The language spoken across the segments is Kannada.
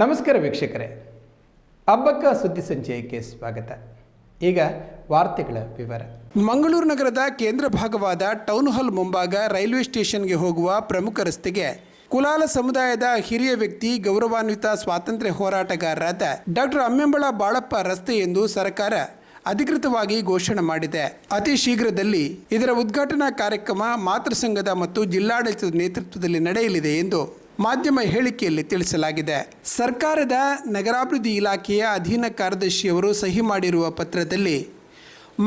ನಮಸ್ಕಾರ ವೀಕ್ಷಕರೇ, ಹಬ್ಬಕ್ಕ ಸುದ್ದಿ ಸಂಚಯಕ್ಕೆ ಸ್ವಾಗತ. ಈಗ ವಾರ್ತೆಗಳ ವಿವರ. ಮಂಗಳೂರು ನಗರದ ಕೇಂದ್ರ ಭಾಗವಾದ ಟೌನ್ ಹಾಲ್ ಮುಂಭಾಗ ರೈಲ್ವೆ ಸ್ಟೇಷನ್ಗೆ ಹೋಗುವ ಪ್ರಮುಖ ರಸ್ತೆಗೆ ಕುಲಾಲ ಸಮುದಾಯದ ಹಿರಿಯ ವ್ಯಕ್ತಿ, ಗೌರವಾನ್ವಿತ ಸ್ವಾತಂತ್ರ್ಯ ಹೋರಾಟಗಾರರಾದ ಡಾಕ್ಟರ್ ಅಮ್ಮೆಂಬಳ ಬಾಳಪ್ಪ ರಸ್ತೆ ಎಂದು ಸರ್ಕಾರ ಅಧಿಕೃತವಾಗಿ ಘೋಷಣೆ ಮಾಡಿದೆ. ಅತಿ ಶೀಘ್ರದಲ್ಲಿ ಇದರ ಉದ್ಘಾಟನಾ ಕಾರ್ಯಕ್ರಮ ಮಾತೃ ಸಂಘದ ಮತ್ತು ಜಿಲ್ಲಾಡಳಿತದ ನೇತೃತ್ವದಲ್ಲಿ ನಡೆಯಲಿದೆ ಎಂದು ಮಾಧ್ಯಮ ಹೇಳಿಕೆಯಲ್ಲಿ ತಿಳಿಸಲಾಗಿದೆ. ಸರ್ಕಾರದ ನಗರಾಭಿವೃದ್ಧಿ ಇಲಾಖೆಯ ಅಧೀನ ಕಾರ್ಯದರ್ಶಿಯವರು ಸಹಿ ಮಾಡಿರುವ ಪತ್ರದಲ್ಲಿ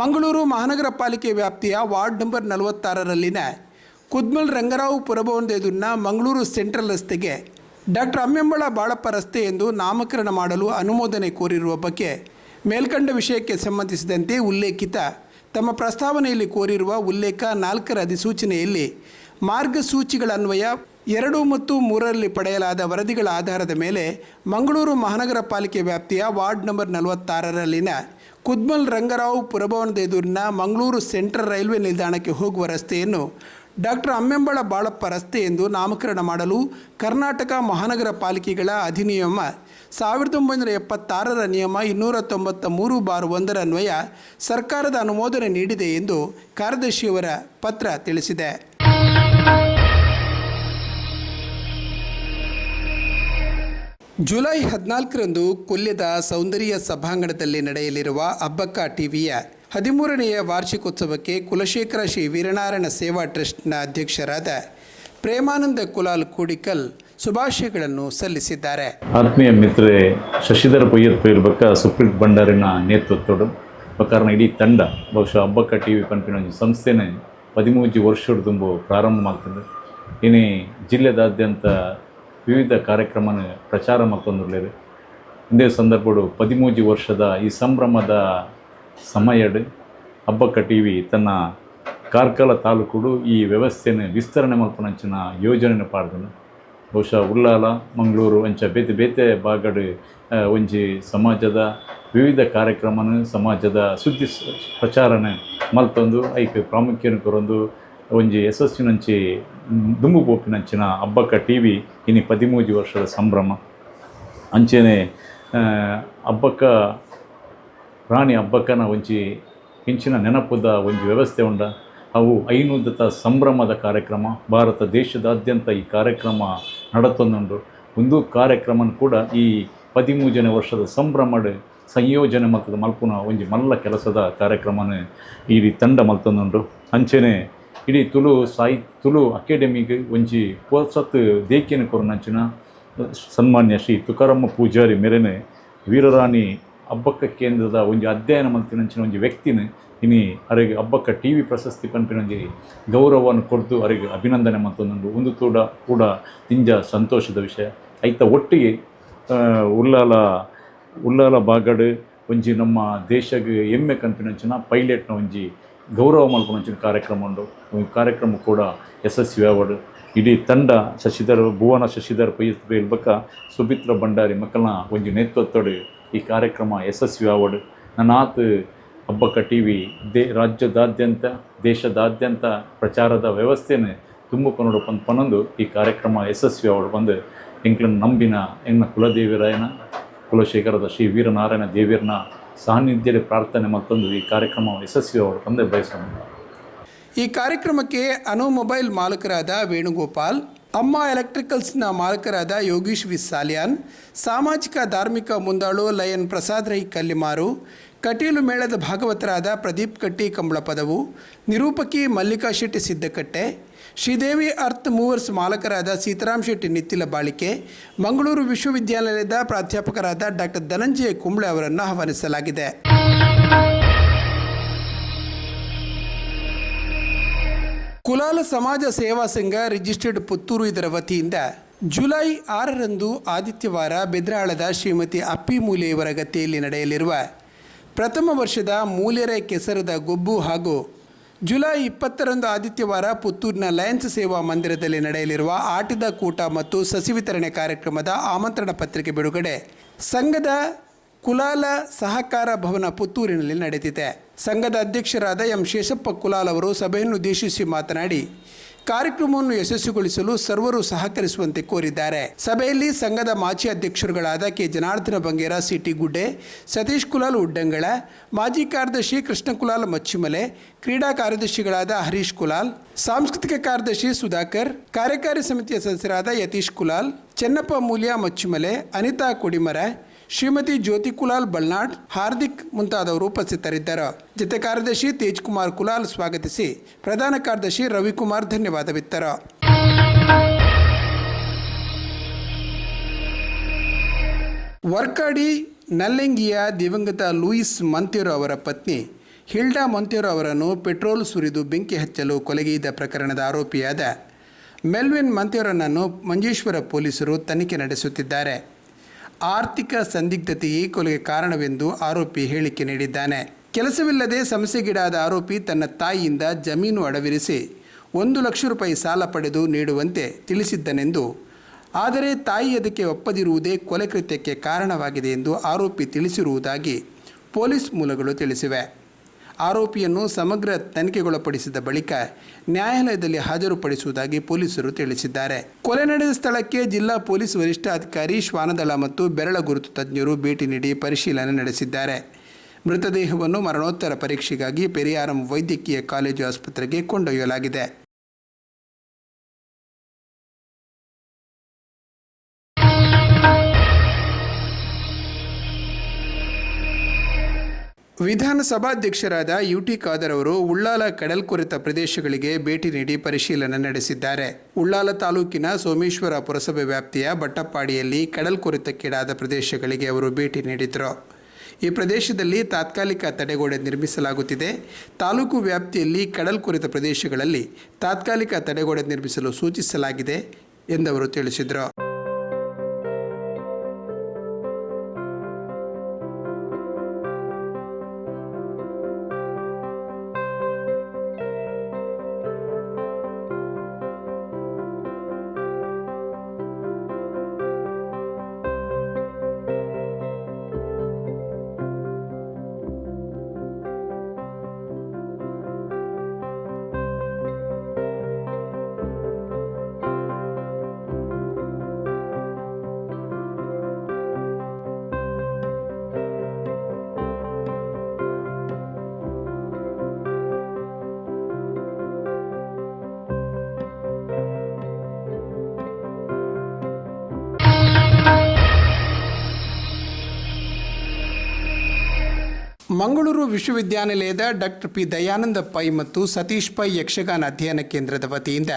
ಮಂಗಳೂರು ಮಹಾನಗರ ಪಾಲಿಕೆ ವ್ಯಾಪ್ತಿಯ ವಾರ್ಡ್ ನಂಬರ್ 46ರಲ್ಲಿನ ಕುದ್ಮಲ್ ರಂಗರಾವ್ ಪುರಭವನದ ಎದುರಿನ ಮಂಗಳೂರು ಸೆಂಟ್ರಲ್ ರಸ್ತೆಗೆ ಡಾಕ್ಟರ್ ಅಮ್ಮೆಂಬಳ ಬಾಳಪ್ಪ ರಸ್ತೆ ಎಂದು ನಾಮಕರಣ ಮಾಡಲು ಅನುಮೋದನೆ ಕೋರಿರುವ ಬಗ್ಗೆ ಮೇಲ್ಕಂಡ ವಿಷಯಕ್ಕೆ ಸಂಬಂಧಿಸಿದಂತೆ ಉಲ್ಲೇಖಿತ ತಮ್ಮ ಪ್ರಸ್ತಾವನೆಯಲ್ಲಿ ಕೋರಿರುವ ಉಲ್ಲೇಖ 4ರ ಅಧಿಸೂಚನೆಯಲ್ಲಿ ಮಾರ್ಗಸೂಚಿಗಳ ಅನ್ವಯ 2 ಮತ್ತು 3ರಲ್ಲಿ ಪಡೆಯಲಾದ ವರದಿಗಳ ಆಧಾರದ ಮೇಲೆ ಮಂಗಳೂರು ಮಹಾನಗರ ಪಾಲಿಕೆ ವ್ಯಾಪ್ತಿಯ ವಾರ್ಡ್ ನಂಬರ್ 46ರಲ್ಲಿನ ಕುದ್ಮಲ್ ರಂಗರಾವ್ ಪುರಭವನದ ಎದುರಿನ ಮಂಗಳೂರು ಸೆಂಟ್ರಲ್ ರೈಲ್ವೆ ನಿಲ್ದಾಣಕ್ಕೆ ಹೋಗುವ ರಸ್ತೆಯನ್ನು ಡಾಕ್ಟರ್ ಅಮ್ಮೆಂಬಳ ಬಾಳಪ್ಪ ರಸ್ತೆ ಎಂದು ನಾಮಕರಣ ಮಾಡಲು ಕರ್ನಾಟಕ ಮಹಾನಗರ ಪಾಲಿಕೆಗಳ ಅಧಿನಿಯಮ 1976ರ ನಿಯಮ 293/1 ಅನ್ವಯ ಸರ್ಕಾರದ ಅನುಮೋದನೆ ನೀಡಿದೆ ಎಂದು ಕಾರ್ಯದರ್ಶಿಯವರ ಪತ್ರ ತಿಳಿಸಿದೆ. ಜುಲೈ 14ರಂದು ಕೊಲ್ಯದ ಸೌಂದರ್ಯ ಸಭಾಂಗಣದಲ್ಲಿ ನಡೆಯಲಿರುವ ಹಬ್ಬಕ್ಕ ಟಿವಿಯ 13ನೆಯ ವಾರ್ಷಿಕೋತ್ಸವಕ್ಕೆ ಕುಲಶೇಖರ ಶ್ರೀ ವೀರನಾರಾಯಣ ಸೇವಾ ಟ್ರಸ್ಟ್ನ ಅಧ್ಯಕ್ಷರಾದ ಪ್ರೇಮಾನಂದ ಕುಲಾಲ್ ಕೂಡಿಕಲ್ ಶುಭಾಶಯಗಳನ್ನು ಸಲ್ಲಿಸಿದ್ದಾರೆ. ಆತ್ಮೀಯ ಮಿತ್ರರೇ, ಶಶಿಧರ ಪೊಯ್ಯರ್ಪಕ್ಕ ಸುಪ್ರೀತ್ ಭಂಡಾರಿನ ನೇತೃತ್ವದ ಕಾರಣ ಇಡೀ ತಂಡ ಬಹುಶಃ ಹಬ್ಬಕ್ಕ ಟಿವಿ ಪಂಪಿನ ಸಂಸ್ಥೆನೇ 13 ವರ್ಷದ ತುಂಬ ಪ್ರಾರಂಭವಾಗ್ತದೆ. ಇನ್ನೇ ಜಿಲ್ಲೆದಾದ್ಯಂತ ವಿವಿಧ ಕಾರ್ಯಕ್ರಮನ ಪ್ರಚಾರ ಮತ್ತೊಂದಿರಲಿದೆ. ಇದೇ ಸಂದರ್ಭಡು 13 ವರ್ಷದ ಈ ಸಂಭ್ರಮದ ಸಮಯಡ್ ಹಬ್ಬಕ್ಕ ಟಿವಿ ತನ್ನ ಕಾರ್ಕಳ ತಾಲೂಕುಡು ಈ ವ್ಯವಸ್ಥೆಯನ್ನು ವಿಸ್ತರಣೆ ಮಲ್ಪನಂಚಿನ ಯೋಜನೆ ಪಾಡ್ದನು. ಬಹುಶಃ ಉಳ್ಳಾಲ, ಮಂಗಳೂರು ಅಂಚ ಬೇತೆ ಭಾಗಡ್ ಒಂಜಿ ಸಮಾಜದ ವಿವಿಧ ಕಾರ್ಯಕ್ರಮನ ಸಮಾಜದ ಸುದ್ದಿ ಪ್ರಚಾರನೆ ಮಲ್ತೊಂದು ಐಕ್ ಪ್ರಾಮುಖ್ಯನ ಕೊರೊಂದು ಒಂಜಿ ಯಶಸ್ಸಿನಂಚಿ ದುಂಬು ಪೋಪಿನಂಚಿನ ಹಬ್ಬಕ್ಕ ಟಿವಿ ಇನ್ನು 13 ವರ್ಷದ ಸಂಭ್ರಮ. ಅಂಚೆನೆ ಹಬ್ಬಕ್ಕ ರಾಣಿ ಹಬ್ಬಕ್ಕನ ಒಂಜಿ ಹೆಂಚಿನ ನೆನಪುದ ಒಂಜಿ ವ್ಯವಸ್ಥೆ ಉಂಡ. ಅವು ಐನುದ್ದತ ಸಂಭ್ರಮದ ಕಾರ್ಯಕ್ರಮ ಭಾರತ ದೇಶದಾದ್ಯಂತ ಈ ಕಾರ್ಯಕ್ರಮ ನಡತೊಂದುಂಡು. ಒಂದು ಕಾರ್ಯಕ್ರಮನ ಕೂಡ ಈ 13ನೇ ವರ್ಷದ ಸಂಭ್ರಮಡ್ ಸಂಯೋಜನೆ ಮಲ್ತದ ಮಲ್ಪುನ ಒಂಜಿ ಮಲ್ಲ ಕೆಲಸದ ಕಾರ್ಯಕ್ರಮನ ಈ ತಂಡ ಮಲ್ತೊಂದುಂಡು. ಅಂಚೆನೆ ಇಡೀ ತುಳು ಅಕಾಡೆಮಿಗೆ ಒಂಜಿ ಪೋಸತ್ ದೇಕಿನ ಕೊರನಂಚಿನ ಸನ್ಮಾನ್ಯ ಶ್ರೀ ತುಕಾರಮ್ಮ ಪೂಜಾರಿ ಮೇರೆನೆ ವೀರರಾಣಿ ಹಬ್ಬಕ್ಕ ಕೇಂದ್ರದ ಒಂಜಿ ಅಧ್ಯಯನ ಮಲ್ತಿನಂಚಿನ ಒಂಜಿ ವ್ಯಕ್ತಿನ ಇನಿ ಅವರಿಗೆ ಹಬ್ಬಕ್ಕ ಟಿವಿ ಪ್ರಶಸ್ತಿ ಪಂಪಿನೊಂಜಿ ಗೌರವವನ್ನು ಕೊಡ್ದು ಅವರಿಗೆ ಅಭಿನಂದನೆ ಮತ್ತೊಂದು ಒಂದು ಕೂಡ ತಿಂಜ ಸಂತೋಷದ ವಿಷಯ. ಐತ ಒಟ್ಟಿಗೆ ಉಳ್ಳಾಲ ಬಾಗಡ್ ಒಂಜಿ ನಮ್ಮ ದೇಶಗೆ ಹೆಮ್ಮೆ ಕನ್ಪಿನಂಚಿನ ಪೈಲಟ್ನ ಒಂಜಿ ಗೌರವ ಮಲ್ಪನಂಚಿನ ಕಾರ್ಯಕ್ರಮ ಉಂಡು. ಕಾರ್ಯಕ್ರಮ ಕೂಡ ಯಶಸ್ವಿ ಆವಡು. ಇಡೀ ತಂಡ ಭುವನ ಶಶಿಧರ್ ಪೈಲ್ಬಕ್ಕ ಸುಮಿತ್ರ ಭಂಡಾರಿ ಮಕ್ಕಳನ್ನ ಒಂಜಿ ನೇತೃತ್ವಡು ಈ ಕಾರ್ಯಕ್ರಮ ಯಶಸ್ವಿ ಆವಡು. ನನ್ನಾತ್ ಹಬ್ಬಕ್ಕ ಟಿವಿ ರಾಜ್ಯದಾದ್ಯಂತ ದೇಶದಾದ್ಯಂತ ಪ್ರಚಾರದ ವ್ಯವಸ್ಥೆಯನ್ನು ತುಂಬಿಕೊಂಡು ಪನ್ನೊಂದು ಈ ಕಾರ್ಯಕ್ರಮ ಯಶಸ್ವಿ ಆವಡು ಬಂದು ಎಂಕ್ಲನ್ನು ನಂಬಿನ ಎನ್ನ ಕುಲದೇವಿರಾಯನ ಕುಲಶೇಖರದ ಶ್ರೀ ವೀರನಾರಾಯಣ ದೇವಿಯರ್ನ ಸಾನ್ನಿಧ್ಯದ ಪ್ರಾರ್ಥನೆ ಮತ್ತೊಂದು ಈ ಕಾರ್ಯಕ್ರಮ ಯಶಸ್ವಿ ಅವರು ತಂದೆ ಬಯಸೋಣ. ಈ ಕಾರ್ಯಕ್ರಮಕ್ಕೆ ಅನು ಮೊಬೈಲ್ ಮಾಲಕರಾದ ವೇಣುಗೋಪಾಲ್, ಅಮ್ಮ ಎಲೆಕ್ಟ್ರಿಕಲ್ಸ್ನ ಮಾಲಕರಾದ ಯೋಗೀಶ್ ವಿ ಸಾಲಿಯಾನ್, ಸಾಮಾಜಿಕ ಧಾರ್ಮಿಕ ಮುಂದಾಳು ಲಯನ್ ಪ್ರಸಾದ್ ರೈ ಕಲ್ಲಿಮಾರು, ಕಟೀಲು ಮೇಳದ ಭಾಗವತರಾದ ಪ್ರದೀಪ್ ಕಟ್ಟಿ ಕಂಬಳಪದವು, ನಿರೂಪಕಿ ಮಲ್ಲಿಕಾ ಶೆಟ್ಟಿ ಸಿದ್ದಕಟ್ಟೆ, ಶ್ರೀದೇವಿ ಅರ್ತ್ ಮೂವರ್ಸ್ ಮಾಲಕರಾದ ಸೀತಾರಾಮ್ ಶೆಟ್ಟಿ ನಿತ್ತಿಲ ಬಾಳಿಕೆ, ಮಂಗಳೂರು ವಿಶ್ವವಿದ್ಯಾಲಯದ ಪ್ರಾಧ್ಯಾಪಕರಾದ ಡಾಕ್ಟರ್ ಧನಂಜಯ ಕುಂಬ್ಳೆ ಅವರನ್ನು ಆಹ್ವಾನಿಸಲಾಗಿದೆ. ಕುಲಾಲ ಸಮಾಜ ಸೇವಾ ಸಂಘ ರಿಜಿಸ್ಟರ್ಡ್ ಪುತ್ತೂರು ಇದರ ವತಿಯಿಂದ ಜುಲೈ 6ರಂದು ಆದಿತ್ಯವಾರ ಬೆದ್ರಾಳದ ಶ್ರೀಮತಿ ಅಪ್ಪಿ ಮೂಲೆಯವರ ಗದ್ದೆಯಲ್ಲಿ ನಡೆಯಲಿರುವ ಪ್ರಥಮ ವರ್ಷದ ಮೂಲೆರೆ ಕೆಸರದ ಗೊಬ್ಬು ಹಾಗೂ ಜುಲೈ 20ರಂದು ಆದಿತ್ಯವಾರ ಪುತ್ತೂರಿನ ಲಯನ್ಸ್ ಸೇವಾ ಮಂದಿರದಲ್ಲಿ ನಡೆಯಲಿರುವ ಆಟದ ಕೂಟ ಮತ್ತು ಸಸಿ ವಿತರಣೆ ಕಾರ್ಯಕ್ರಮದ ಆಮಂತ್ರಣ ಪತ್ರಿಕೆ ಬಿಡುಗಡೆ ಸಂಘದ ಕುಲಾಲ ಸಹಕಾರ ಭವನ ಪುತ್ತೂರಿನಲ್ಲಿ ನಡೆದಿದೆ. ಸಂಘದ ಅಧ್ಯಕ್ಷರಾದ ಎಂ ಶೇಷಪ್ಪ ಕುಲಾಲ್ ಅವರು ಸಭೆಯನ್ನು ಉದ್ದೇಶಿಸಿ ಮಾತನಾಡಿ, ಕಾರ್ಯಕ್ರಮವನ್ನು ಯಶಸ್ವಿಗೊಳಿಸಲು ಸರ್ವರು ಸಹಕರಿಸುವಂತೆ ಕೋರಿದ್ದಾರೆ. ಸಭೆಯಲ್ಲಿ ಸಂಘದ ಮಾಜಿ ಅಧ್ಯಕ್ಷರುಗಳಾದ ಕೆ ಜನಾರ್ದನ ಬಂಗೇರ, ಸಿಟಿ ಗುಡ್ಡೆ, ಸತೀಶ್ ಕುಲಾಲ್ ಉಡ್ಡಂಗಳ, ಮಾಜಿ ಕಾರ್ಯದರ್ಶಿ ಕೃಷ್ಣ ಕುಲಾಲ್ ಮಚ್ಚಿಮಲೆ, ಕ್ರೀಡಾ ಕಾರ್ಯದರ್ಶಿಗಳಾದ ಹರೀಶ್ ಕುಲಾಲ್, ಸಾಂಸ್ಕೃತಿಕ ಕಾರ್ಯದರ್ಶಿ ಸುಧಾಕರ್, ಕಾರ್ಯಕಾರಿ ಸಮಿತಿಯ ಸದಸ್ಯರಾದ ಯತೀಶ್ ಕುಲಾಲ್, ಚೆನ್ನಪ್ಪ ಮೂಲ್ಯ ಮಚ್ಚಿಮಲೆ, ಅನಿತಾ ಕೊಡಿಮರ, ಶ್ರೀಮತಿ ಜ್ಯೋತಿ ಕುಲಾಲ್ ಬಳ್ನಾಡ್, ಹಾರ್ದಿಕ್ ಮುಂತಾದವರು ಉಪಸ್ಥಿತರಿದ್ದರು. ಜತೆ ಕಾರ್ಯದರ್ಶಿ ತೇಜ್ ಕುಮಾರ್ ಕುಲಾಲ್ ಸ್ವಾಗತಿಸಿ ಪ್ರಧಾನ ಕಾರ್ಯದರ್ಶಿ ರವಿಕುಮಾರ್ ಧನ್ಯವಾದವಿತ್ತರು. ವರ್ಕಾಡಿ ನಲ್ಲೆಂಗಿಯ ದಿವಂಗತ ಲೂಯಿಸ್ ಮಂತೇರೋ ಅವರ ಪತ್ನಿ ಹಿಲ್ಡಾ ಮಂತೇರೋ ಅವರನ್ನು ಪೆಟ್ರೋಲ್ ಸುರಿದು ಬೆಂಕಿ ಹಚ್ಚಲು ಕೊಲೆಗೈದ ಪ್ರಕರಣದ ಆರೋಪಿಯಾದ ಮೆಲ್ವಿನ್ ಮಂತೇರೋನನ್ನು ಮಂಜೇಶ್ವರ ಪೊಲೀಸರು ತನಿಖೆ ನಡೆಸುತ್ತಿದ್ದಾರೆ. ಆರ್ಥಿಕ ಸಂದಿಗ್ಧತೆಯೇ ಕೊಲೆಗೆ ಕಾರಣವೆಂದು ಆರೋಪಿ ಹೇಳಿಕೆ ನೀಡಿದ್ದಾನೆ. ಕೆಲಸವಿಲ್ಲದೆ ಸಮಸ್ಯೆಗೀಡಾದ ಆರೋಪಿ ತನ್ನ ತಾಯಿಯಿಂದ ಜಮೀನು ಅಡವಿರಿಸಿ 1 ಲಕ್ಷ ರೂಪಾಯಿ ಸಾಲ ಪಡೆದು ನೀಡುವಂತೆ ತಿಳಿಸಿದ್ದನೆಂದು, ಆದರೆ ತಾಯಿ ಅದಕ್ಕೆ ಒಪ್ಪದಿರುವುದೇ ಕೊಲೆ ಕೃತ್ಯಕ್ಕೆ ಕಾರಣವಾಗಿದೆ ಎಂದು ಆರೋಪಿ ತಿಳಿಸಿರುವುದಾಗಿ ಪೊಲೀಸ್ ಮೂಲಗಳು ತಿಳಿಸಿವೆ. ಆರೋಪಿಯನ್ನು ಸಮಗ್ರ ತನಿಖೆಗೊಳಪಡಿಸಿದ ಬಳಿಕ ನ್ಯಾಯಾಲಯದಲ್ಲಿ ಹಾಜರುಪಡಿಸುವುದಾಗಿ ಪೊಲೀಸರು ತಿಳಿಸಿದ್ದಾರೆ. ಕೊಲೆ ನಡೆದ ಸ್ಥಳಕ್ಕೆ ಜಿಲ್ಲಾ ಪೊಲೀಸ್ ವರಿಷ್ಠಾಧಿಕಾರಿ, ಶ್ವಾನದಳ ಮತ್ತು ಬೆರಳ ಗುರುತು ತಜ್ಞರು ಭೇಟಿ ನೀಡಿ ಪರಿಶೀಲನೆ ನಡೆಸಿದ್ದಾರೆ. ಮೃತದೇಹವನ್ನು ಮರಣೋತ್ತರ ಪರೀಕ್ಷೆಗಾಗಿ ಪೆರಿಯಾರಂ ವೈದ್ಯಕೀಯ ಕಾಲೇಜು ಆಸ್ಪತ್ರೆಗೆ ಕೊಂಡೊಯ್ಯಲಾಗಿದೆ. ವಿಧಾನಸಭಾಧ್ಯಕ್ಷರಾದ ಯುಟಿ ಖಾದರ್ ಅವರು ಉಳ್ಳಾಲ ಕಡಲ್ಕೊರೆತ ಪ್ರದೇಶಗಳಿಗೆ ಭೇಟಿ ನೀಡಿ ಪರಿಶೀಲನೆ ನಡೆಸಿದ್ದಾರೆ. ಉಳ್ಳಾಲ ತಾಲೂಕಿನ ಸೋಮೇಶ್ವರ ಪುರಸಭೆ ವ್ಯಾಪ್ತಿಯ ಬಟ್ಟಪ್ಪಾಡಿಯಲ್ಲಿ ಕಡಲ್ಕೊರೆತಕ್ಕೀಡಾದ ಪ್ರದೇಶಗಳಿಗೆ ಅವರು ಭೇಟಿ ನೀಡಿದರು. ಈ ಪ್ರದೇಶದಲ್ಲಿ ತಾತ್ಕಾಲಿಕ ತಡೆಗೋಡೆ ನಿರ್ಮಿಸಲಾಗುತ್ತಿದೆ. ತಾಲೂಕು ವ್ಯಾಪ್ತಿಯಲ್ಲಿ ಕಡಲ್ಕೊರೆತ ಪ್ರದೇಶಗಳಲ್ಲಿ ತಾತ್ಕಾಲಿಕ ತಡೆಗೋಡೆ ನಿರ್ಮಿಸಲು ಸೂಚಿಸಲಾಗಿದೆ ಎಂದವರು ತಿಳಿಸಿದರು. ಮಂಗಳೂರು ವಿಶ್ವವಿದ್ಯಾನಿಲಯದ ಡಾಕ್ಟರ್ ಪಿ ದಯಾನಂದ ಪೈ ಮತ್ತು ಸತೀಶ್ ಪೈ ಯಕ್ಷಗಾನ ಅಧ್ಯಯನ ಕೇಂದ್ರದ ವತಿಯಿಂದ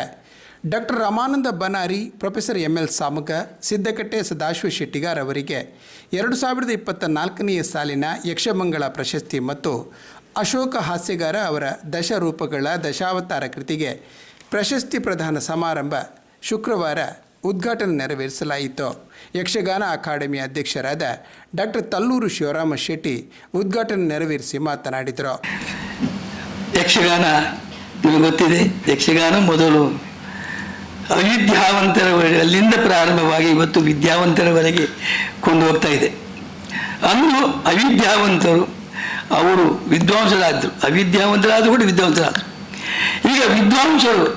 doctor Ramananda Banari, professor ML Samuga, Siddakatte Sadashiva Shettigar ಅವರಿಗೆ 2024ನೇ ಸಾಲಿನ ಯಕ್ಷಮಂಗಳ ಪ್ರಶಸ್ತಿ ಮತ್ತು ಅಶೋಕ ಹಾಸ್ಯಗಾರ ಅವರ ದಶರೂಪಗಳ ದಶಾವತಾರ ಕೃತಿಗೆ ಪ್ರಶಸ್ತಿ ಪ್ರದಾನ ಸಮಾರಂಭ ಶುಕ್ರವಾರ ಉದ್ಘಾಟನೆ ನೆರವೇರಿಸಲಾಯಿತು. ಯಕ್ಷಗಾನ ಅಕಾಡೆಮಿ ಅಧ್ಯಕ್ಷರಾದ ಡಾಕ್ಟರ್ ತಲ್ಲೂರು ಶಿವರಾಮ ಶೆಟ್ಟಿ ಉದ್ಘಾಟನೆ ನೆರವೇರಿಸಿ ಮಾತನಾಡಿದರು. ಯಕ್ಷಗಾನ ನಿಮಗೆ ಗೊತ್ತಿದೆ, ಯಕ್ಷಗಾನ ಮೊದಲು ಅವಿದ್ಯಾವಂತರಲ್ಲಿಂದ ಪ್ರಾರಂಭವಾಗಿ ಇವತ್ತು ವಿದ್ಯಾವಂತರವರೆಗೆ ಕೊಂಡು ಹೋಗ್ತಾ ಇದೆ. ಅಂದು ಅವಿದ್ಯಾವಂತರು ಅವರು ವಿದ್ವಾಂಸರಾದರು, ಅವಿದ್ಯಾವಂತರಾದರೂ ಕೂಡ ವಿದ್ವಾಂಸರಾದರು. ಈಗ ವಿದ್ವಾಂಸರು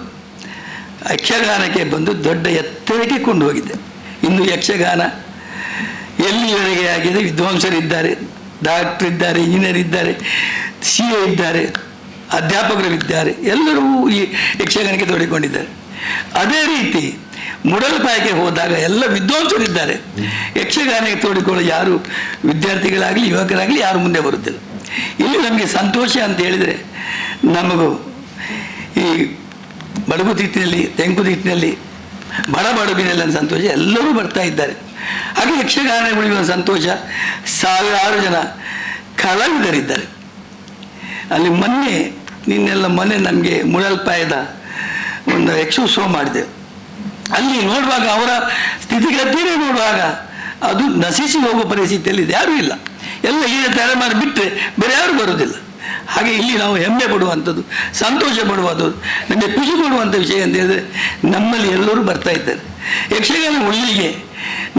ಯಕ್ಷಗಾನಕ್ಕೆ ಬಂದು ದೊಡ್ಡ ಎತ್ತರಕ್ಕೆ ಕೊಂಡು ಹೋಗಿದೆ. ಇನ್ನು ಯಕ್ಷಗಾನ ಎಲ್ಲಿವರೆಗೆ ಆಗಿದೆ, ವಿದ್ವಾಂಸರಿದ್ದಾರೆ, ಡಾಕ್ಟರ್ ಇದ್ದಾರೆ, ಇಂಜಿನಿಯರ್ ಇದ್ದಾರೆ, CA ಇದ್ದಾರೆ, ಅಧ್ಯಾಪಕರಿದ್ದಾರೆ, ಎಲ್ಲರೂ ಈ ಯಕ್ಷಗಾನಕ್ಕೆ ತೊಡಗಿಕೊಂಡಿದ್ದಾರೆ. ಅದೇ ರೀತಿ ಮುಡಲ್ಪಾಯಕ್ಕೆ ಹೋದಾಗ ಎಲ್ಲ ವಿದ್ವಾಂಸರಿದ್ದಾರೆ, ಯಕ್ಷಗಾನಕ್ಕೆ ತೋಡಿಕೊಳ್ಳೋ ಯಾರು ವಿದ್ಯಾರ್ಥಿಗಳಾಗಲಿ ಯುವಕರಾಗಲಿ ಯಾರು ಮುಂದೆ ಬರುತ್ತಿಲ್ಲ. ಇಲ್ಲಿ ನಮಗೆ ಸಂತೋಷ ಅಂತ ಹೇಳಿದರೆ, ನಮಗೂ ಈ ಬಡಗುತಿಟ್ಟಿನಲ್ಲಿ, ತೆಂಕುತಿಟ್ಟಿನಲ್ಲಿ, ಬಡಬಿನಲ್ಲಿ ಒಂದು ಸಂತೋಷ, ಎಲ್ಲರೂ ಬರ್ತಾ ಇದ್ದಾರೆ. ಹಾಗೆ ಯಕ್ಷಗಾನ ಉಳಿಯುವ ಸಂತೋಷ. ಸಾವಿರಾರು ಜನ ಕಲಾವಿದರಿದ್ದಾರೆ. ಅಲ್ಲಿ ನಿನ್ನೆ ನಮಗೆ ಮುಳಲ್ಪಾಯದ ಒಂದು ಯಕ್ಷೋತ್ಸವ ಮಾಡಿದೆವು. ಅಲ್ಲಿ ನೋಡುವಾಗ ಅವರ ಸ್ಥಿತಿಗತಿಯೇ ನೋಡುವಾಗ ಅದು ನಶಿಸಿ ಹೋಗುವ ಪರಿಸ್ಥಿತಿಯಲ್ಲಿದೆ, ಯಾರೂ ಇಲ್ಲ. ಎಲ್ಲ ಈಗ ತಲೆಮಾರು ಬಿಟ್ಟರೆ ಬೇರೆ ಯಾರು ಬರೋದಿಲ್ಲ. ಹಾಗೆ ಇಲ್ಲಿ ನಾವು ಹೆಮ್ಮೆ ಪಡುವಂಥದ್ದು, ಸಂತೋಷ ಪಡುವಂಥದ್ದು, ನಮಗೆ ಖುಷಿ ಕೊಡುವಂಥ ವಿಷಯ ಅಂತ ಹೇಳಿದ್ರೆ ನಮ್ಮಲ್ಲಿ ಎಲ್ಲರೂ ಬರ್ತಾ ಇದ್ದಾರೆ. ಯಕ್ಷಗಾನ ಉಳಿಲಿಗೆ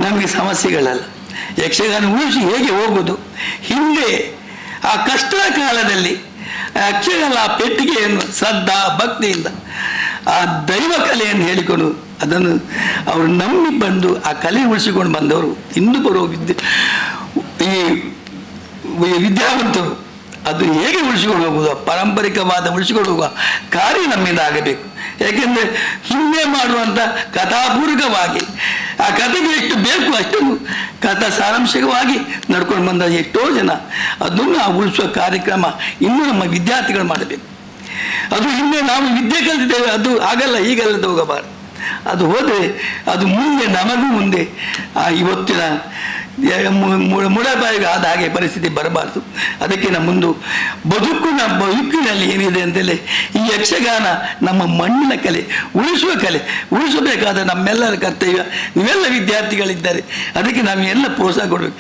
ನಮಗೆ ಸಮಸ್ಯೆಗಳಲ್ಲ. ಯಕ್ಷಗಾನ ಉಳಿಸಿ ಹೇಗೆ ಹೋಗೋದು, ಹಿಂದೆ ಆ ಕಷ್ಟದ ಕಾಲದಲ್ಲಿ ಯಕ್ಷಗಾನ ಆ ಪೆಟ್ಟಿಗೆಯನ್ನು ಶ್ರದ್ಧಾ ಭಕ್ತಿಯಿಂದ ಆ ದೈವ ಕಲೆಯನ್ನು ಹೇಳಿಕೊಂಡು ಅದನ್ನು ಅವರು ನಂಬಿ ಬಂದು ಆ ಕಲೆ ಉಳಿಸಿಕೊಂಡು ಬಂದವರು ಇಂದು ಬರುವ ಈ ವಿದ್ಯಾವಂತರು ಅದು ಹೇಗೆ ಉಳಿಸಿಕೊಂಡು ಹೋಗುವುದು, ಪಾರಂಪರಿಕವಾದ ಉಳಿಸಿಕೊಂಡು ಹೋಗುವ ಕಾರ್ಯ ನಮ್ಮಿಂದ ಆಗಬೇಕು. ಯಾಕೆಂದರೆ ಹಿಂದೆ ಮಾಡುವಂಥ ಕಥಾಪೂರ್ವಕವಾಗಿ ಆ ಕಥೆಗೆ ಎಷ್ಟು ಬೇಕು ಅಷ್ಟನ್ನು ಕಥಾ ಸಾರಾಂಶವಾಗಿ ನಡ್ಕೊಂಡು ಬಂದ ಎಷ್ಟೋ ಜನ ಅದನ್ನು ನಾವು ಉಳಿಸುವ ಕಾರ್ಯಕ್ರಮ ಇನ್ನೂ ನಮ್ಮ ವಿದ್ಯಾರ್ಥಿಗಳು ಮಾಡಬೇಕು. ಅದು ಹಿಂದೆ ನಾವು ವಿದ್ಯೆ ಕಲಿತಿದ್ದೇವೆ, ಅದು ಆಗಲ್ಲ ಈಗಲ್ಲದ ಹೋಗಬಾರದು. ಅದು ಹೋದರೆ ಅದು ಮುಂದೆ ನಮಗೂ ಮುಂದೆ ಇವತ್ತಿನ ಮುಳಬಾಯಿಗೆ ಆದ ಹಾಗೆ ಪರಿಸ್ಥಿತಿ ಬರಬಾರ್ದು. ಅದಕ್ಕೆ ನಮ್ಮ ಬದುಕಿನಲ್ಲಿ ಏನಿದೆ ಅಂತೇಳಿ ಈ ಯಕ್ಷಗಾನ ನಮ್ಮ ಮಣ್ಣಿನ ಕಲೆ, ಉಳಿಸುವ ಕಲೆ, ಉಳಿಸಬೇಕಾದ ನಮ್ಮೆಲ್ಲರ ಕರ್ತವ್ಯ. ನೀವೆಲ್ಲ ವಿದ್ಯಾರ್ಥಿಗಳಿದ್ದಾರೆ, ಅದಕ್ಕೆ ನಾವು ಎಲ್ಲ ಪ್ರೋತ್ಸಾಹ ಕೊಡಬೇಕು.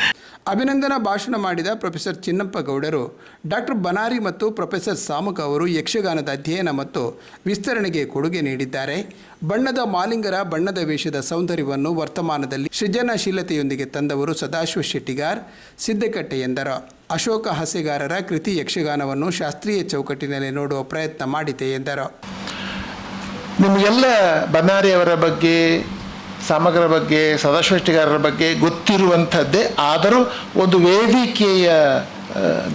ಅಭಿನಂದನಾ ಭಾಷಣ ಮಾಡಿದ ಪ್ರೊಫೆಸರ್ ಚಿನ್ನಪ್ಪ ಗೌಡರು ಡಾಕ್ಟರ್ ಬನಾರಿ ಮತ್ತು ಪ್ರೊಫೆಸರ್ ಸಾಮಕ ಅವರು ಯಕ್ಷಗಾನದ ಅಧ್ಯಯನ ಮತ್ತು ವಿಸ್ತರಣೆಗೆ ಕೊಡುಗೆ ನೀಡಿದ್ದಾರೆ. ಬಣ್ಣದ ಮಾಲಿಂಗರ ಬಣ್ಣದ ವೇಷದ ಸೌಂದರ್ಯವನ್ನು ವರ್ತಮಾನದಲ್ಲಿ ಸೃಜನಶೀಲತೆಯೊಂದಿಗೆ ತಂದವರು ಸದಾಶಿವ ಶೆಟ್ಟಿಗಾರ್, ಸಿದ್ದಕಟ್ಟೆ ಎಂದರು. ಅಶೋಕ ಹಾಸ್ಯಗಾರರ ಕೃತಿ ಯಕ್ಷಗಾನವನ್ನು ಶಾಸ್ತ್ರೀಯ ಚೌಕಟ್ಟಿನಲ್ಲಿ ನೋಡುವ ಪ್ರಯತ್ನ ಮಾಡಿದೆ ಎಂದರು. ನಿಮಗೆಲ್ಲ ಬನಾರಿಯವರ ಬಗ್ಗೆ, ಸಾಮಗ್ರ ಬಗ್ಗೆ, ಸದಾಶಿವಷ್ಟಿಗಾರರ ಬಗ್ಗೆ ಗೊತ್ತಿರುವಂಥದ್ದೇ. ಆದರೂ ಒಂದು ವೇದಿಕೆಯ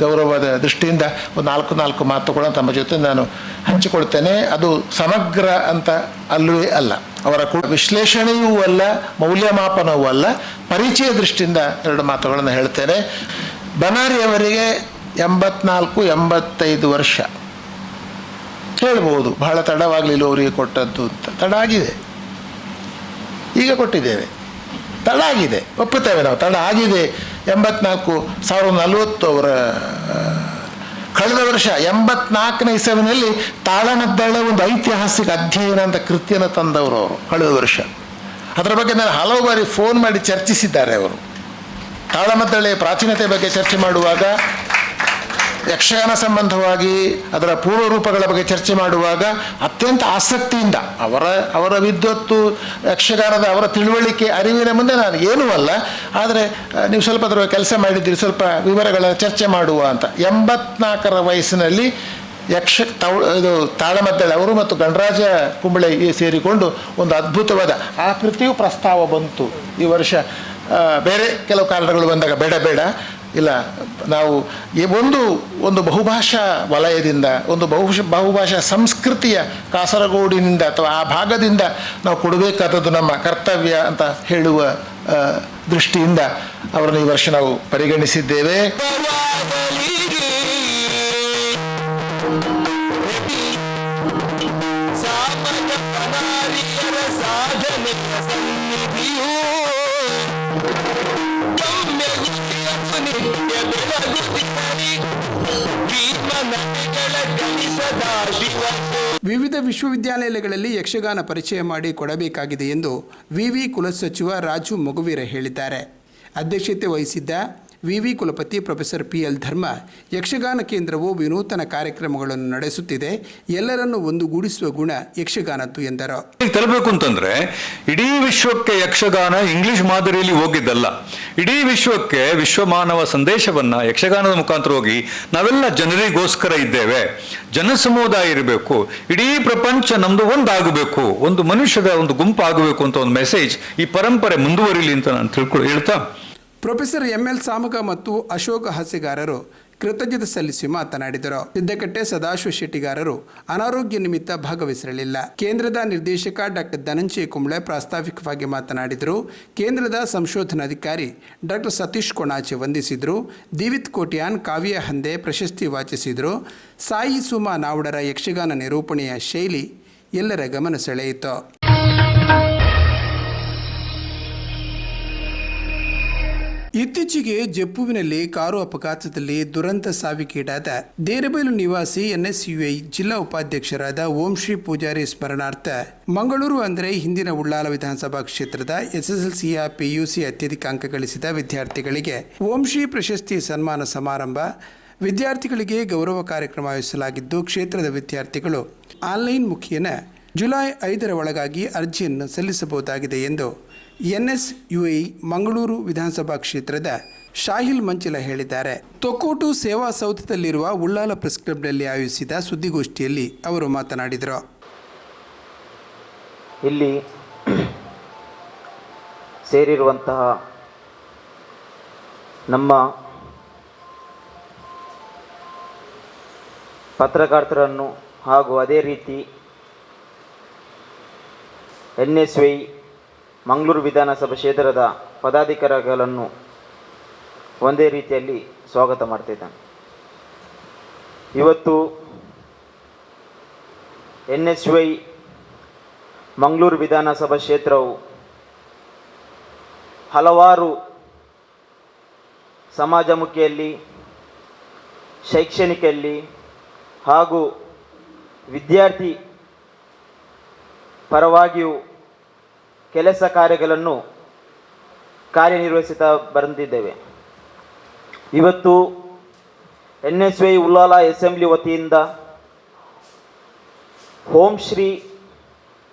ಗೌರವದ ದೃಷ್ಟಿಯಿಂದ ಒಂದು ನಾಲ್ಕು ಮಾತುಗಳನ್ನು ತಮ್ಮ ಜೊತೆ ನಾನು ಹಂಚಿಕೊಳ್ತೇನೆ. ಅದು ಸಮಗ್ರ ಅಂತ ಅಲ್ಲವೇ ಅಲ್ಲ, ಅವರ ವಿಶ್ಲೇಷಣೆಯೂ ಅಲ್ಲ, ಮೌಲ್ಯಮಾಪನವೂ ಅಲ್ಲ, ಪರಿಚಯ ದೃಷ್ಟಿಯಿಂದ 2 ಮಾತುಗಳನ್ನು ಹೇಳ್ತೇನೆ. ಬನಾರಿಯವರಿಗೆ 84-85 ವರ್ಷ ಹೇಳ್ಬೋದು. ಬಹಳ ತಡವಾಗಲಿಲ್ಲ ಅವರಿಗೆ ಕೊಟ್ಟದ್ದು ಅಂತ. ತಡ ಆಗಿದೆ, ಈಗ ಕೊಟ್ಟಿದ್ದೇವೆ. ತಡ ಆಗಿದೆ, ಒಪ್ಪುತ್ತೇವೆ ನಾವು, ತಡ ಆಗಿದೆ. 1940 ಅವರ ಕಳೆದ ವರ್ಷ 84ನೇ ಇಸವಿನಲ್ಲಿ ತಾಳಮದ್ದಳ ಒಂದು ಐತಿಹಾಸಿಕ ಅಧ್ಯಯನ ಅಂತ ಕೃತಿಯನ್ನು ತಂದವರು ಅವರು ಕಳೆದ ವರ್ಷ. ಅದರ ಬಗ್ಗೆ ನಾನು ಹಲವು ಬಾರಿ ಫೋನ್ ಮಾಡಿ ಚರ್ಚಿಸಿದ್ದಾರೆ ಅವರು. ತಾಳಮದ್ದಳೆಯ ಪ್ರಾಚೀನತೆ ಬಗ್ಗೆ ಚರ್ಚೆ ಮಾಡುವಾಗ, ಯಕ್ಷಗಾನ ಸಂಬಂಧವಾಗಿ ಅದರ ಪೂರ್ವ ರೂಪಗಳ ಬಗ್ಗೆ ಚರ್ಚೆ ಮಾಡುವಾಗ ಅತ್ಯಂತ ಆಸಕ್ತಿಯಿಂದ ಅವರ ವಿದ್ವತ್ತು, ಯಕ್ಷಗಾನದ ಅವರ ತಿಳುವಳಿಕೆ, ಅರಿವಿನ ಮುಂದೆ ನಾನು ಏನೂ ಅಲ್ಲ, ಆದರೆ ನೀವು ಸ್ವಲ್ಪ ಅದರ ಕೆಲಸ ಮಾಡಿದ್ದೀರಿ, ಸ್ವಲ್ಪ ವಿವರಗಳ ಚರ್ಚೆ ಮಾಡುವ ಅಂತ. 84ರ ವಯಸ್ಸಿನಲ್ಲಿ ಇದು ತಾಳಮದ್ದಳೆ ಅವರು ಮತ್ತು ಗಣರಾಜ ಕುಂಬಳೆ ಸೇರಿಕೊಂಡು ಒಂದು ಅದ್ಭುತವಾದ ಆ ಕೃತಿಯು ಪ್ರಸ್ತಾವ ಬಂತು ಈ ವರ್ಷ. ಬೇರೆ ಕೆಲವು ಕಾರಣಗಳು ಬಂದಾಗ ಬೇಡ ಇಲ್ಲ, ನಾವು ಒಂದು ಬಹುಭಾಷಾ ವಲಯದಿಂದ, ಒಂದು ಬಹುಭಾಷಾ ಸಂಸ್ಕೃತಿಯ ಕಾಸರಗೋಡಿನಿಂದ ಅಥವಾ ಆ ಭಾಗದಿಂದ ನಾವು ಕೊಡಬೇಕಾದದ್ದು ನಮ್ಮ ಕರ್ತವ್ಯ ಅಂತ ಹೇಳುವ ದೃಷ್ಟಿಯಿಂದ ಅವರನ್ನು ಈ ವರ್ಷ ನಾವು ಪರಿಗಣಿಸಿದ್ದೇವೆ. ವಿವಿಧ ವಿಶ್ವವಿದ್ಯಾಲಯಗಳಲ್ಲಿ ಯಕ್ಷಗಾನ ಪರಿಚಯ ಮಾಡಿ ಕೊಡಬೇಕಾಗಿದೆ ಎಂದು ವಿವಿ ಕುಲಸಚಿವ ರಾಜು ಮಗುವೀರ ಹೇಳಿದ್ದಾರೆ. ಅಧ್ಯಕ್ಷತೆ ವಹಿಸಿದ್ದ ವಿವಿ ಕುಲಪತಿ ಪ್ರೊಫೆಸರ್ PL ಧರ್ಮ, ಯಕ್ಷಗಾನ ಕೇಂದ್ರವು ವಿನೂತನ ಕಾರ್ಯಕ್ರಮಗಳನ್ನು ನಡೆಸುತ್ತಿದೆ, ಎಲ್ಲರನ್ನು ಒಂದುಗೂಡಿಸುವ ಗುಣ ಯಕ್ಷಗಾನದ್ದು ಎಂದರು. ತರಬೇಕು ಅಂತಂದ್ರೆ ಇಡೀ ವಿಶ್ವಕ್ಕೆ ಯಕ್ಷಗಾನ ಇಂಗ್ಲಿಷ್ ಮಾದರಿಯಲ್ಲಿ ಹೋಗಿದ್ದಲ್ಲ. ಇಡೀ ವಿಶ್ವಕ್ಕೆ ವಿಶ್ವಮಾನವ ಸಂದೇಶವನ್ನ ಯಕ್ಷಗಾನದ ಮುಖಾಂತರ ಹೋಗಿ ನಾವೆಲ್ಲ ಜನರಿಗೋಸ್ಕರ ಇದ್ದೇವೆ, ಜನ ಸಮುದಾಯ ಇರಬೇಕು, ಇಡೀ ಪ್ರಪಂಚ ನಮ್ದು ಒಂದಾಗಬೇಕು, ಒಂದು ಮನುಷ್ಯದ ಒಂದು ಗುಂಪು ಆಗಬೇಕು ಅಂತ ಒಂದು ಮೆಸೇಜ್ ಈ ಪರಂಪರೆ ಮುಂದುವರಿಲಿ ಅಂತ ನಾನು ಹೇಳ್ತಾ, ಪ್ರೊಫೆಸರ್ ML ಸಾಮಕ ಮತ್ತು ಅಶೋಕ ಹಾಸ್ಯಗಾರರು ಕೃತಜ್ಞತೆ ಸಲ್ಲಿಸಿ ಮಾತನಾಡಿದರು. ಸಿದ್ದಕಟ್ಟೆ ಸದಾಶಿವ ಶೆಟ್ಟಿಗಾರರು ಅನಾರೋಗ್ಯ ನಿಮಿತ್ತ ಭಾಗವಹಿಸಿರಲಿಲ್ಲ. ಕೇಂದ್ರದ ನಿರ್ದೇಶಕ ಡಾಕ್ಟರ್ ಧನಂಜಯ ಕುಂಬಳೆ ಪ್ರಾಸ್ತಾವಿಕವಾಗಿ ಮಾತನಾಡಿದರು. ಕೇಂದ್ರದ ಸಂಶೋಧನಾಧಿಕಾರಿ ಡಾಕ್ಟರ್ ಸತೀಶ್ ಕೊಣಾಚೆ ವಂದಿಸಿದರು. ದಿವಿತ್ ಕೋಟ್ಯಾನ್, ಕಾವ್ಯ ಹಂದೆ ಪ್ರಶಸ್ತಿ ವಾಚಿಸಿದರು. ಸಾಯಿ ಸುಮಾ ನಾವುಡರ ಯಕ್ಷಗಾನ ನಿರೂಪಣೆಯ ಶೈಲಿ ಎಲ್ಲರ ಗಮನ ಸೆಳೆಯಿತು. ಇತ್ತೀಚೆಗೆ ಜಪ್ಪುವಿನಲ್ಲಿ ಕಾರು ಅಪಘಾತದಲ್ಲಿ ದುರಂತ ಸಾವಿಗೀಡಾದ ದೇರಬೈಲು ನಿವಾಸಿ NSUI ಜಿಲ್ಲಾ ಉಪಾಧ್ಯಕ್ಷರಾದ ಓಂಶ್ರೀ ಪೂಜಾರಿ ಸ್ಮರಣಾರ್ಥ ಮಂಗಳೂರು ಅಂದರೆ ಹಿಂದಿನ ಉಳ್ಳಾಲ ವಿಧಾನಸಭಾ ಕ್ಷೇತ್ರದ SSLCಯ PUC ಅತ್ಯಧಿಕ ಅಂಕ ಗಳಿಸಿದ ವಿದ್ಯಾರ್ಥಿಗಳಿಗೆ ಓಂಶ್ರೀ ಪ್ರಶಸ್ತಿ ಸನ್ಮಾನ ಸಮಾರಂಭ, ವಿದ್ಯಾರ್ಥಿಗಳಿಗೆ ಗೌರವ ಕಾರ್ಯಕ್ರಮ ಆಯೋಜಿಸಲಾಗಿದ್ದು, ಕ್ಷೇತ್ರದ ವಿದ್ಯಾರ್ಥಿಗಳು ಆನ್ಲೈನ್ ಮುಖೇನ ಜುಲೈ 5ರ ಒಳಗಾಗಿ ಅರ್ಜಿಯನ್ನು ಸಲ್ಲಿಸಬಹುದಾಗಿದೆ ಎಂದು NSUI ಮಂಗಳೂರು ವಿಧಾನಸಭಾ ಕ್ಷೇತ್ರದ ಶಾಹಿಲ್ ಮಂಚಿಲ ಹೇಳಿದ್ದಾರೆ. ತೊಕ್ಕೋಟು ಸೇವಾ ಸೌಧದಲ್ಲಿರುವ ಉಳ್ಳಾಲ ಪ್ರೆಸ್ ಕ್ಲಬ್ನಲ್ಲಿ ಆಯೋಜಿಸಿದ ಸುದ್ದಿಗೋಷ್ಠಿಯಲ್ಲಿ ಅವರು ಮಾತನಾಡಿದರು. ಇಲ್ಲಿ ಸೇರಿರುವಂತಹ ನಮ್ಮ ಪತ್ರಕರ್ತರನ್ನು ಹಾಗೂ ಅದೇ ರೀತಿ NSY ಮಂಗಳೂರು ವಿಧಾನಸಭಾ ಕ್ಷೇತ್ರದ ಪದಾಧಿಕಾರಿಗಳನ್ನು ಒಂದೇ ರೀತಿಯಲ್ಲಿ ಸ್ವಾಗತ ಮಾಡ್ತಿದ್ದಾನೆ. ಇವತ್ತು NSY ಮಂಗಳೂರು ವಿಧಾನಸಭಾ ಕ್ಷೇತ್ರವು ಹಲವಾರು ಸಮಾಜಮುಖಿಯಲ್ಲಿ, ಶೈಕ್ಷಣಿಕಲ್ಲಿ ಹಾಗೂ ವಿದ್ಯಾರ್ಥಿ ಪರವಾಗಿಯೂ ಕೆಲಸ ಕಾರ್ಯಗಳನ್ನು ಕಾರ್ಯನಿರ್ವಹಿಸುತ್ತಾ ಬಂದಿದ್ದೇವೆ. ಇವತ್ತು NSY ಉಳ್ಳಾಲ ಅಸೆಂಬ್ಲಿ ವತಿಯಿಂದ ಓಂ ಶ್ರೀ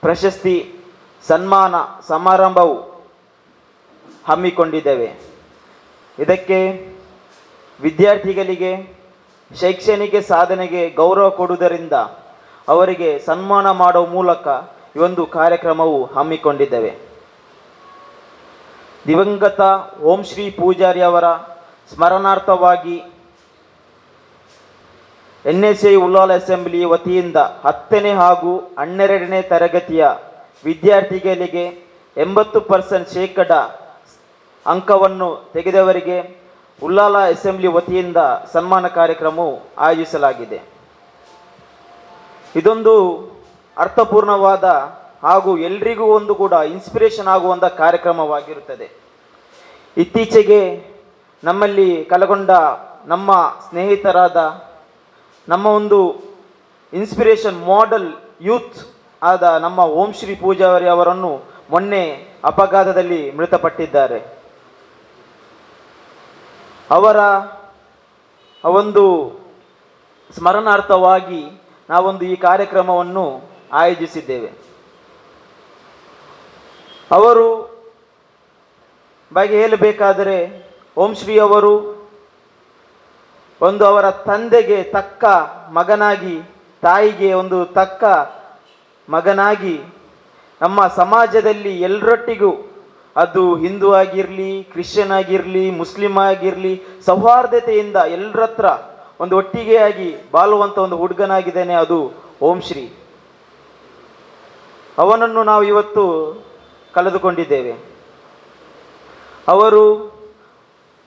ಪ್ರಶಸ್ತಿ ಸನ್ಮಾನ ಸಮಾರಂಭವು ಹಮ್ಮಿಕೊಂಡಿದ್ದೇವೆ. ಇದಕ್ಕೆ ವಿದ್ಯಾರ್ಥಿಗಳಿಗೆ ಶೈಕ್ಷಣಿಕ ಸಾಧನೆಗೆ ಗೌರವ ಕೊಡುವುದರಿಂದ ಅವರಿಗೆ ಸನ್ಮಾನ ಮಾಡುವ ಮೂಲಕ ಈ ಒಂದು ಕಾರ್ಯಕ್ರಮವು ಹಮ್ಮಿಕೊಂಡಿದ್ದೇವೆ. ದಿವಂಗತ ಓಂ ಶ್ರೀ ಪೂಜಾರಿ ಅವರ ಸ್ಮರಣಾರ್ಥವಾಗಿ NSY ಉಳ್ಳಾಲ ಅಸೆಂಬ್ಲಿ ವತಿಯಿಂದ 10ನೇ ಹಾಗೂ 12ನೇ ತರಗತಿಯ ವಿದ್ಯಾರ್ಥಿಗಳಿಗೆ 80% ಅಂಕವನ್ನು ತೆಗೆದವರಿಗೆ ಉಳ್ಳಾಲ ಅಸೆಂಬ್ಲಿ ವತಿಯಿಂದ ಸನ್ಮಾನ ಕಾರ್ಯಕ್ರಮವು ಆಯೋಜಿಸಲಾಗಿದೆ. ಇದೊಂದು ಅರ್ಥಪೂರ್ಣವಾದ ಹಾಗೂ ಎಲ್ರಿಗೂ ಒಂದು ಕೂಡ ಇನ್ಸ್ಪಿರೇಷನ್ ಆಗುವಂಥ ಕಾರ್ಯಕ್ರಮವಾಗಿರುತ್ತದೆ. ಇತ್ತೀಚೆಗೆ ನಮ್ಮಲ್ಲಿ ಕಲಗೊಂಡ ನಮ್ಮ ಸ್ನೇಹಿತರಾದ ನಮ್ಮ ಒಂದು ಇನ್ಸ್ಪಿರೇಷನ್ ಮಾಡೆಲ್ ಯೂತ್ ಆದ ನಮ್ಮ ಓಂ ಶ್ರೀ ಪೂಜಾರಿ ಅವರನ್ನು ಮೊನ್ನೆ ಅಪಘಾತದಲ್ಲಿ ಮೃತಪಟ್ಟಿದ್ದಾರೆ. ಅವರ ಒಂದು ಸ್ಮರಣಾರ್ಥವಾಗಿ ನಾವೊಂದು ಈ ಕಾರ್ಯಕ್ರಮವನ್ನು ಆಯೋಜಿಸಿದ್ದೇವೆ. ಅವರು ಬಗ್ಗೆ ಹೇಳಬೇಕಾದರೆ ಓಂ ಶ್ರೀ ಅವರು ಒಂದು ಅವರ ತಂದೆಗೆ ತಕ್ಕ ಮಗನಾಗಿ, ತಾಯಿಗೆ ಒಂದು ತಕ್ಕ ಮಗನಾಗಿ ನಮ್ಮ ಸಮಾಜದಲ್ಲಿ ಎಲ್ಲರೊಟ್ಟಿಗೂ, ಅದು ಹಿಂದೂ ಆಗಿರಲಿ, ಕ್ರಿಶ್ಚಿಯನ್ ಆಗಿರಲಿ, ಮುಸ್ಲಿಂ ಆಗಿರಲಿ, ಸೌಹಾರ್ದತೆಯಿಂದ ಎಲ್ಲರ ಹತ್ರ ಒಂದು ಒಟ್ಟಿಗೆಯಾಗಿ ಬಾಳುವಂಥ ಒಂದು ಹುಡುಗನಾಗಿದ್ದೇನೆ, ಅದು ಓಂ ಶ್ರೀ. ಅವನನ್ನು ನಾವು ಇವತ್ತು ಕಳೆದುಕೊಂಡಿದ್ದೇವೆ. ಅವರು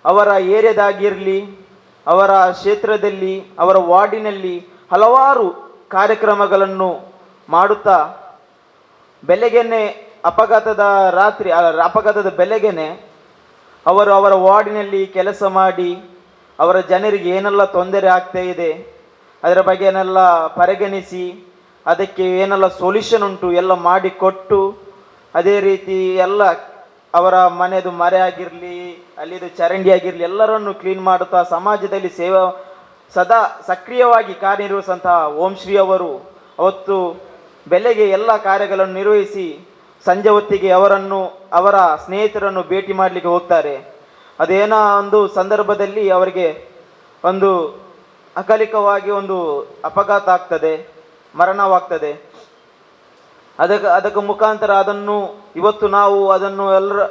ಅವರ ಏರಿಯಾದಾಗಿರಲಿ, ಅವರ ಕ್ಷೇತ್ರದಲ್ಲಿ, ಅವರ ವಾರ್ಡಿನಲ್ಲಿ ಹಲವಾರು ಕಾರ್ಯಕ್ರಮಗಳನ್ನು ಮಾಡುತ್ತಾ ಬೆಳಗ್ಗೆನೆ ಅಪಘಾತದ ಬೆಳಗ್ಗೆನೆ ಅವರು ಅವರ ವಾರ್ಡಿನಲ್ಲಿ ಕೆಲಸ ಮಾಡಿ ಅವರ ಜನರಿಗೆ ಏನೆಲ್ಲ ತೊಂದರೆ ಆಗ್ತಾ ಇದೆ ಅದರ ಬಗ್ಗೆ ಏನೆಲ್ಲ ಪರಿಗಣಿಸಿ ಅದಕ್ಕೆ ಏನೆಲ್ಲ ಸೊಲ್ಯೂಷನ್ ಉಂಟು ಎಲ್ಲ ಮಾಡಿಕೊಟ್ಟು, ಅದೇ ರೀತಿ ಎಲ್ಲ ಅವರ ಮನೆಯದು ಮರೆ ಆಗಿರಲಿ, ಅಲ್ಲಿದು ಚರಂಡಿ ಆಗಿರಲಿ, ಎಲ್ಲರನ್ನು ಕ್ಲೀನ್ ಮಾಡುತ್ತಾ ಸಮಾಜದಲ್ಲಿ ಸದಾ ಸಕ್ರಿಯವಾಗಿ ಕಾರ್ಯನಿರ್ವಹಿಸುವಂತಹ ಓಂ ಶ್ರೀ ಅವರು ಅವತ್ತು ಬೆಳಗ್ಗೆ ಎಲ್ಲ ಕಾರ್ಯಗಳನ್ನು ನಿರ್ವಹಿಸಿ ಸಂಜೆ ಹೊತ್ತಿಗೆ ಅವರ ಸ್ನೇಹಿತರನ್ನು ಭೇಟಿ ಮಾಡಲಿಕ್ಕೆ ಹೋಗ್ತಾರೆ. ಅದೇನೋ ಒಂದು ಸಂದರ್ಭದಲ್ಲಿ ಅವರಿಗೆ ಒಂದು ಅಕಾಲಿಕವಾಗಿ ಒಂದು ಅಪಘಾತ ಆಗ್ತದೆ, ಮರಣವಾಗ್ತದೆ. ಅದಕ್ಕೆ ಮುಖಾಂತರ ಅದನ್ನು ಇವತ್ತು ನಾವು ಅದನ್ನು ಎಲ್ಲರ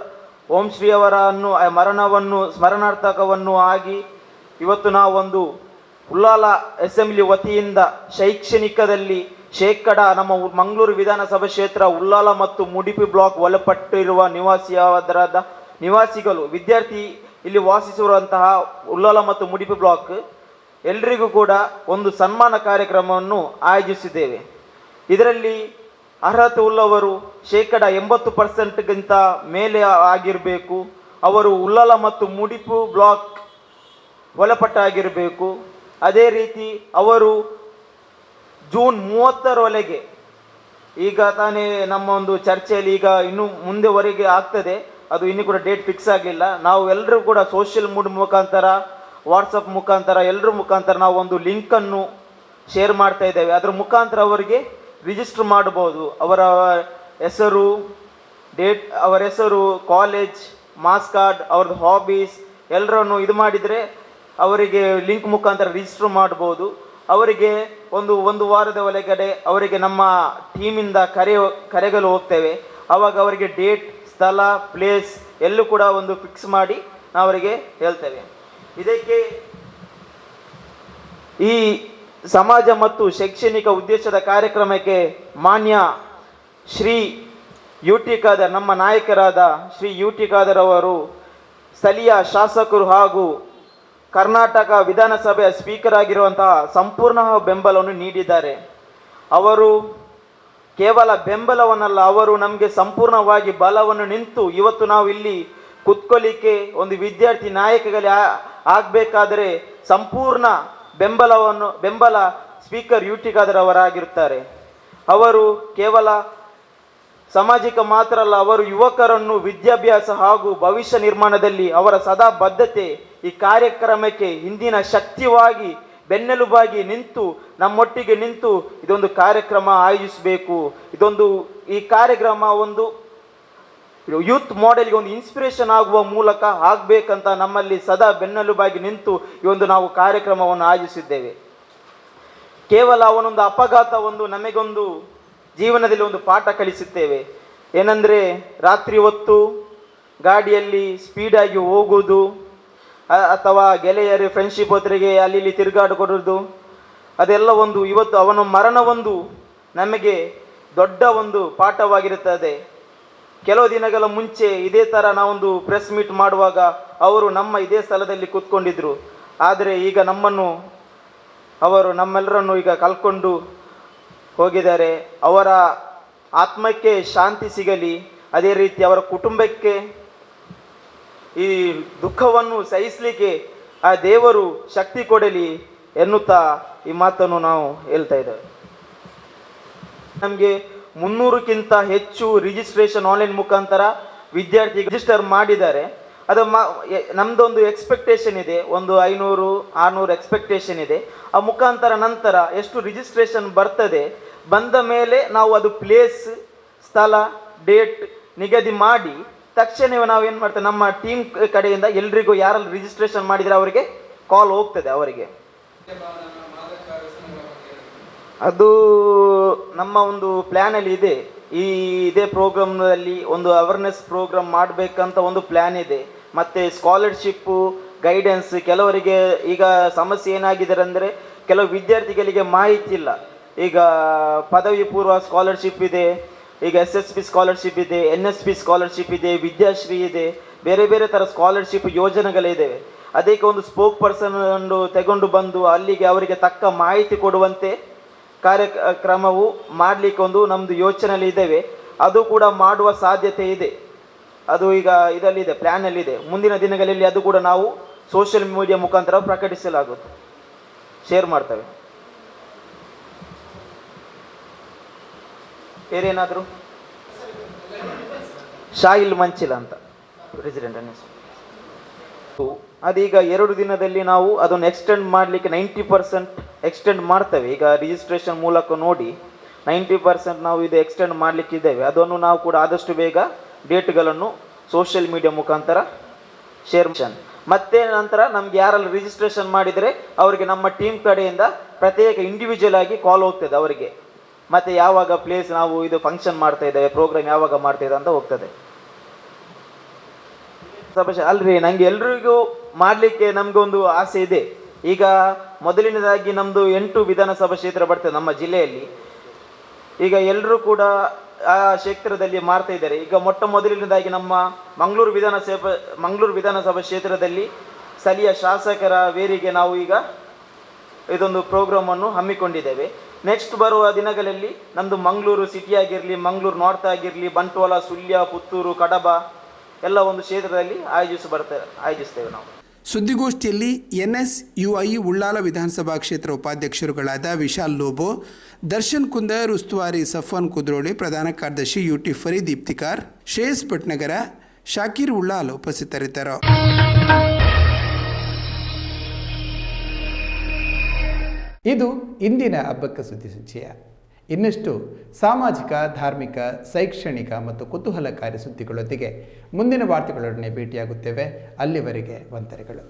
ಓಂ ಶ್ರೀ ಅವರನ್ನು ಮರಣವನ್ನು ಸ್ಮರಣಾರ್ಥಕವನ್ನು ಆಗಿ ಇವತ್ತು ನಾವು ಒಂದು ಉಳ್ಳಾಲ ಅಸೆಂಬ್ಲಿ ವತಿಯಿಂದ ಶೈಕ್ಷಣಿಕದಲ್ಲಿ ನಮ್ಮ ಮಂಗಳೂರು ವಿಧಾನಸಭಾ ಕ್ಷೇತ್ರ ಉಳ್ಳಾಲ ಮತ್ತು ಮುಡಿಪಿ ಬ್ಲಾಕ್ ಒಳಪಟ್ಟಿರುವ ನಿವಾಸಿಗಳು, ವಿದ್ಯಾರ್ಥಿ ಇಲ್ಲಿ ವಾಸಿಸಿರುವಂತಹ ಉಳ್ಳಾಲ ಮತ್ತು ಮುಡಿಪಿ ಬ್ಲಾಕ್ ಎಲ್ರಿಗೂ ಕೂಡ ಒಂದು ಸನ್ಮಾನ ಕಾರ್ಯಕ್ರಮವನ್ನು ಆಯೋಜಿಸಿದ್ದೇವೆ. ಇದರಲ್ಲಿ ಅರ್ಹತೆ ಉಳ್ಳವರು 80% ಮೇಲೆ ಆಗಿರಬೇಕು. ಅವರು ಉಳ್ಳಾಲ ಮತ್ತು ಮುಡಿಪು ಬ್ಲಾಕ್ ಒಳಪಟ್ಟಾಗಿರಬೇಕು. ಅದೇ ರೀತಿ ಅವರು ಜೂನ್ 30ರೊಳಗೆ, ಈಗ ತಾನೇ ನಮ್ಮ ಒಂದು ಚರ್ಚೆಯಲ್ಲಿ ಈಗ ಇನ್ನು ಮುಂದೆವರೆಗೆ ಆಗ್ತದೆ, ಅದು ಇನ್ನೂ ಕೂಡ ಡೇಟ್ ಫಿಕ್ಸ್ ಆಗಲಿಲ್ಲ. ನಾವು ಎಲ್ಲರೂ ಕೂಡ ಸೋಷಿಯಲ್ ಮೀಡಿಯಾ ಮುಖಾಂತರ, ವಾಟ್ಸಪ್ ಮುಖಾಂತರ, ಎಲ್ಲರ ಮುಖಾಂತರ ನಾವು ಒಂದು ಲಿಂಕನ್ನು ಶೇರ್ ಮಾಡ್ತಾ ಇದ್ದೇವೆ. ಅದರ ಮುಖಾಂತರ ಅವರಿಗೆ ರಿಜಿಸ್ಟರ್ ಮಾಡಬಹುದು. ಅವರ ಹೆಸರು, ಅವರ ಹೆಸರು, ಕಾಲೇಜ್, ಮಾರ್ಕ್ಸ್ ಕಾರ್ಡ್, ಅವ್ರದ್ದು ಹಾಬೀಸ್ ಎಲ್ಲರನ್ನು ಇದು ಮಾಡಿದರೆ ಅವರಿಗೆ ಲಿಂಕ್ ಮುಖಾಂತರ ರಿಜಿಸ್ಟರ್ ಮಾಡ್ಬೋದು. ಅವರಿಗೆ ಒಂದು ವಾರದ ಒಳಗಡೆ ಅವರಿಗೆ ನಮ್ಮ ಟೀಮಿಂದ ಕರೆಗಲು ಹೋಗ್ತೇವೆ. ಆವಾಗ ಅವರಿಗೆ ಡೇಟ್, ಸ್ಥಳ, ಪ್ಲೇಸ್ ಎಲ್ಲೂ ಕೂಡ ಒಂದು ಫಿಕ್ಸ್ ಮಾಡಿ ನಾವು ಅವರಿಗೆ ಹೇಳ್ತೇವೆ. ಇದಕ್ಕೆ ಈ ಸಮಾಜ ಮತ್ತು ಶೈಕ್ಷಣಿಕ ಉದ್ದೇಶದ ಕಾರ್ಯಕ್ರಮಕ್ಕೆ ಮಾನ್ಯ ಶ್ರೀ ಯು ಟಿ ಖಾದರ್, ನಮ್ಮ ನಾಯಕರಾದ ಶ್ರೀ ಯು ಟಿ ಖಾದರ್ ಅವರು ಸ್ಥಳೀಯ ಶಾಸಕರು ಹಾಗೂ ಕರ್ನಾಟಕ ವಿಧಾನಸಭೆಯ ಸ್ಪೀಕರ್ ಆಗಿರುವಂತಹ ಸಂಪೂರ್ಣ ಬೆಂಬಲವನ್ನು ನೀಡಿದ್ದಾರೆ. ಅವರು ಕೇವಲ ಬೆಂಬಲವನ್ನಲ್ಲ, ಅವರು ನಮಗೆ ಸಂಪೂರ್ಣವಾಗಿ ಬಲವನ್ನು ನಿಂತು ಇವತ್ತು ನಾವು ಇಲ್ಲಿ ಕುತ್ಕೊಳ್ಳಿಕ್ಕೆ ಒಂದು ವಿದ್ಯಾರ್ಥಿ ನಾಯಕಗಳೇ ಆಗಬೇಕಾದರೆ ಸಂಪೂರ್ಣ ಬೆಂಬಲ ಸ್ಪೀಕರ್ ಯು ಟಿ ಖಾದರ್ ಅವರಾಗಿರುತ್ತಾರೆ. ಅವರು ಕೇವಲ ಸಾಮಾಜಿಕ ಮಾತ್ರ ಅಲ್ಲ, ಅವರು ಯುವಕರನ್ನು ವಿದ್ಯಾಭ್ಯಾಸ ಹಾಗೂ ಭವಿಷ್ಯ ನಿರ್ಮಾಣದಲ್ಲಿ ಅವರ ಸದಾ ಬದ್ಧತೆ ಈ ಕಾರ್ಯಕ್ರಮಕ್ಕೆ ಹಿಂದಿನ ಶಕ್ತಿಯಾಗಿ ಬೆನ್ನೆಲುಬಾಗಿ ನಿಂತು ನಮ್ಮೊಟ್ಟಿಗೆ ನಿಂತು ಇದೊಂದು ಕಾರ್ಯಕ್ರಮ ಆಯೋಜಿಸಬೇಕು, ಈ ಕಾರ್ಯಕ್ರಮ ಒಂದು ಯೂತ್ ಮಾಡೆಲ್ಗೆ ಒಂದು ಇನ್ಸ್ಪಿರೇಷನ್ ಆಗುವ ಮೂಲಕ ಆಗಬೇಕಂತ ನಮ್ಮಲ್ಲಿ ಸದಾ ಬೆನ್ನೆಲುಬಾಗಿ ನಿಂತು ಈ ಒಂದು ನಾವು ಕಾರ್ಯಕ್ರಮವನ್ನು ಆಯೋಜಿಸಿದ್ದೇವೆ. ಕೇವಲ ಅವನೊಂದು ಅಪಘಾತ ನಮಗೊಂದು ಜೀವನದಲ್ಲಿ ಒಂದು ಪಾಠ ಕಲಿಸುತ್ತೇವೆ. ಏನಂದರೆ ರಾತ್ರಿ ಹೊತ್ತು ಗಾಡಿಯಲ್ಲಿ ಸ್ಪೀಡಾಗಿ ಹೋಗುವುದು ಅಥವಾ ಗೆಳೆಯರು ಫ್ರೆಂಡ್ಶಿಪ್ ಹೊತ್ತಿಗೆ ಅಲ್ಲಿ ಇಲ್ಲಿ ತಿರುಗಾಡಿಕೊಡೋದು, ಅದೆಲ್ಲ ಇವತ್ತು ಅವನ ಮರಣ ನಮಗೆ ದೊಡ್ಡ ಪಾಠವಾಗಿರುತ್ತದೆ. ಕೆಲವು ದಿನಗಳ ಮುಂಚೆ ಇದೇ ಥರ ನಾವೊಂದು ಪ್ರೆಸ್ ಮೀಟ್ ಮಾಡುವಾಗ ಅವರು ನಮ್ಮ ಇದೇ ಸ್ಥಳದಲ್ಲಿ ಕೂತ್ಕೊಂಡಿದ್ರು. ಆದರೆ ಈಗ ಅವರು ನಮ್ಮೆಲ್ಲರನ್ನು ಈಗ ಕಳ್ಕೊಂಡು ಹೋಗಿದ್ದಾರೆ. ಅವರ ಆತ್ಮಕ್ಕೆ ಶಾಂತಿ ಸಿಗಲಿ, ಅದೇ ರೀತಿ ಅವರ ಕುಟುಂಬಕ್ಕೆ ಈ ದುಃಖವನ್ನು ಸಹಿಸಲಿಕ್ಕೆ ಆ ದೇವರು ಶಕ್ತಿ ಕೊಡಲಿ ಎನ್ನುತ್ತಾ ಈ ಮಾತನ್ನು ನಾವು ಹೇಳ್ತಾ ಇದ್ದೇವೆ. ನಮಗೆ 300ಕ್ಕಿಂತ ಹೆಚ್ಚು ರಿಜಿಸ್ಟ್ರೇಷನ್ ಆನ್ಲೈನ್ ಮುಖಾಂತರ ವಿದ್ಯಾರ್ಥಿ ರಿಜಿಸ್ಟರ್ ಮಾಡಿದ್ದಾರೆ. ಅದು ನಮ್ಮದೊಂದು ಎಕ್ಸ್ಪೆಕ್ಟೇಷನ್ ಇದೆ, 500-600 ಎಕ್ಸ್ಪೆಕ್ಟೇಷನ್ ಇದೆ. ಆ ಮುಖಾಂತರ ನಂತರ ಎಷ್ಟು ರಿಜಿಸ್ಟ್ರೇಷನ್ ಬಂದ ಮೇಲೆ ನಾವು ಅದು ಪ್ಲೇಸ್, ಸ್ಥಳ, ಡೇಟ್ ನಿಗದಿ ಮಾಡಿ ತಕ್ಷಣವೇ ನಾವು ಏನು ಮಾಡ್ತೇವೆ, ನಮ್ಮ ಟೀಮ್ ಕಡೆಯಿಂದ ಎಲ್ರಿಗೂ ಯಾರಲ್ಲಿ ರಿಜಿಸ್ಟ್ರೇಷನ್ ಮಾಡಿದರೆ ಅವರಿಗೆ ಕಾಲ್ ಹೋಗ್ತದೆ. ಅವರಿಗೆ ಅದು ನಮ್ಮ ಒಂದು ಪ್ಲ್ಯಾನಲ್ಲಿ ಇದೆ. ಇದೇ ಪ್ರೋಗ್ರಾಮ್ನಲ್ಲಿ ಒಂದು ಅವೇರ್ನೆಸ್ ಪ್ರೋಗ್ರಾಮ್ ಮಾಡಬೇಕಂತ ಒಂದು ಪ್ಲ್ಯಾನ್ ಇದೆ. ಮತ್ತು ಸ್ಕಾಲರ್ಶಿಪ್ಪು, ಗೈಡೆನ್ಸ್, ಕೆಲವರಿಗೆ ಈಗ ಸಮಸ್ಯೆ ಏನಾಗಿದೆ ಅಂದರೆ ಕೆಲವು ವಿದ್ಯಾರ್ಥಿಗಳಿಗೆ ಮಾಹಿತಿ ಇಲ್ಲ. ಈಗ ಪದವಿ ಪೂರ್ವ ಸ್ಕಾಲರ್ಶಿಪ್ ಇದೆ, ಈಗ SSP ಸ್ಕಾಲರ್ಶಿಪ್ ಇದೆ, NSP ಸ್ಕಾಲರ್ಶಿಪ್ ಇದೆ, ವಿದ್ಯಾಶ್ರೀ ಇದೆ, ಬೇರೆ ಬೇರೆ ಥರ ಸ್ಕಾಲರ್ಶಿಪ್ ಯೋಜನೆಗಳಿದ್ದಾವೆ. ಅದಕ್ಕೆ ಒಂದು ಸ್ಪೋಕ್ ಪರ್ಸನ್ ತಗೊಂಡು ಬಂದು ಅಲ್ಲಿಗೆ ಅವರಿಗೆ ತಕ್ಕ ಮಾಹಿತಿ ಕೊಡುವಂತೆ ಕಾರ್ಯಕ್ರಮವು ಮಾಡಲಿಕ್ಕೆ ನಮ್ಮದು ಯೋಚನೆಯಲ್ಲಿ ಇದ್ದೇವೆ. ಅದು ಕೂಡ ಮಾಡುವ ಸಾಧ್ಯತೆ ಇದೆ. ಅದು ಈಗ ಇದರಲ್ಲಿದೆ, ಪ್ಲ್ಯಾನಲ್ಲಿದೆ. ಮುಂದಿನ ದಿನಗಳಲ್ಲಿ ಅದು ಕೂಡ ನಾವು ಸೋಷಿಯಲ್ ಮೀಡಿಯಾ ಮುಖಾಂತರ ಪ್ರಕಟಿಸಲಾಗುತ್ತೆ, ಶೇರ್ ಮಾಡ್ತೇವೆ. ಬೇರೇನಾದರೂ ಶಾಹಿಲ್ ಮಂಚಿಲ್ ಅಂತ ಪ್ರೆಸಿಡೆಂಟ್ ಅನ್ನಿಸ್ತು. ಅದೀಗ 2 ದಿನದಲ್ಲಿ ನಾವು ಅದನ್ನು ಎಕ್ಸ್ಟೆಂಡ್ ಮಾಡಲಿಕ್ಕೆ 90% ಎಕ್ಸ್ಟೆಂಡ್ ಮಾಡ್ತೇವೆ. ಈಗ ರಿಜಿಸ್ಟ್ರೇಷನ್ ಮೂಲಕ ನೋಡಿ 90% ನಾವು ಇದು ಎಕ್ಸ್ಟೆಂಡ್ ಮಾಡಲಿಕ್ಕಿದ್ದೇವೆ. ಅದನ್ನು ನಾವು ಕೂಡ ಆದಷ್ಟು ಬೇಗ ಡೇಟ್ಗಳನ್ನು ಸೋಷಿಯಲ್ ಮೀಡಿಯಾ ಮುಖಾಂತರ ಶೇರ್ ಮತ್ತೆ ನಂತರ ನಮ್ಗೆ ಯಾರಲ್ಲಿ ರಿಜಿಸ್ಟ್ರೇಷನ್ ಮಾಡಿದರೆ ಅವರಿಗೆ ನಮ್ಮ ಟೀಮ್ ಕಡೆಯಿಂದ ಪ್ರತ್ಯೇಕ ಇಂಡಿವಿಜುವಲ್ ಆಗಿ ಕಾಲ್ ಹೋಗ್ತದೆ ಅವರಿಗೆ. ಮತ್ತು ಯಾವಾಗ ಪ್ಲೇಸ್ ನಾವು ಇದು ಫಂಕ್ಷನ್ ಮಾಡ್ತಾ ಇದ್ದೇವೆ, ಪ್ರೋಗ್ರಾಮ್ ಯಾವಾಗ ಮಾಡ್ತಾ ಇದ್ದೇವೆ ಅಂತ ಹೋಗ್ತದೆ. ಅಲ್ರಿ, ನನಗೆ ಎಲ್ರಿಗೂ ಮಾಡಲಿಕ್ಕೆ ನಮಗೊಂದು ಆಸೆ ಇದೆ. ಈಗ ಮೊದಲನೇದಾಗಿ ನಮ್ಮದು 8 ವಿಧಾನಸಭಾ ಕ್ಷೇತ್ರ ಬರ್ತದೆ ನಮ್ಮ ಜಿಲ್ಲೆಯಲ್ಲಿ. ಈಗ ಎಲ್ಲರೂ ಕೂಡ ಆ ಕ್ಷೇತ್ರದಲ್ಲಿ ಮಾಡ್ತಾ ಇದ್ದಾರೆ. ಈಗ ಮೊದಲನೇದಾಗಿ ನಮ್ಮ ಮಂಗಳೂರು ವಿಧಾನಸಭಾ ಕ್ಷೇತ್ರದಲ್ಲಿ ಸ್ಥಳೀಯ ಶಾಸಕರ ವೇರಿಗೆ ನಾವು ಈಗ ಇದೊಂದು ಪ್ರೋಗ್ರಾಮನ್ನು ಹಮ್ಮಿಕೊಂಡಿದ್ದೇವೆ. ನೆಕ್ಸ್ಟ್ ಬರುವ ದಿನಗಳಲ್ಲಿ ನಮ್ಮದು ಮಂಗಳೂರು ಸಿಟಿ ಆಗಿರಲಿ, ಮಂಗಳೂರು ನಾರ್ತ್ ಆಗಿರಲಿ, ಬಂಟ್ವಾಳ, ಸುಳ್ಯ, ಪುತ್ತೂರು, ಕಡಬ ಎಲ್ಲ ಒಂದು ಕ್ಷೇತ್ರದಲ್ಲಿ ಆಯೋಜಿಸ್ತೇವೆ ನಾವು. ಸುದ್ದಿಗೋಷ್ಠಿಯಲ್ಲಿ NSUI ಉಳ್ಳಾಲ ವಿಧಾನಸಭಾ ಕ್ಷೇತ್ರ ಉಪಾಧ್ಯಕ್ಷರುಗಳಾದ ವಿಶಾಲ್ ಲೋಬೋ, ದರ್ಶನ್ ಕುಂದರ್, ಉಸ್ತುವಾರಿ ಸಫಾನ್ ಕುದ್ರೋಳಿ, ಪ್ರಧಾನ ಕಾರ್ಯದರ್ಶಿ UT ಫರೀದ್ ಇಫ್ತಿಕಾರ್, ಶ್ರೇಯಸ್ ಭಟ್ನಗರ, ಶಾಕೀರ್ ಉಳ್ಳಾಲ್ ಉಪಸ್ಥಿತರಿದ್ದರು. ಇದು ಇಂದಿನ ಹಬ್ಬಕ್ಕ ಸುದ್ದಿ ಸಂಚಯ. ಇನ್ನಷ್ಟು ಸಾಮಾಜಿಕ, ಧಾರ್ಮಿಕ, ಶೈಕ್ಷಣಿಕ ಮತ್ತು ಕುತೂಹಲಕಾರಿ ಸುದ್ದಿಗಳೊಂದಿಗೆ ಮುಂದಿನ ವಾರ್ತೆಗಳೊಡನೆ ಭೇಟಿಯಾಗುತ್ತೇವೆ. ಅಲ್ಲಿವರೆಗೆ ವಂದನೆಗಳು.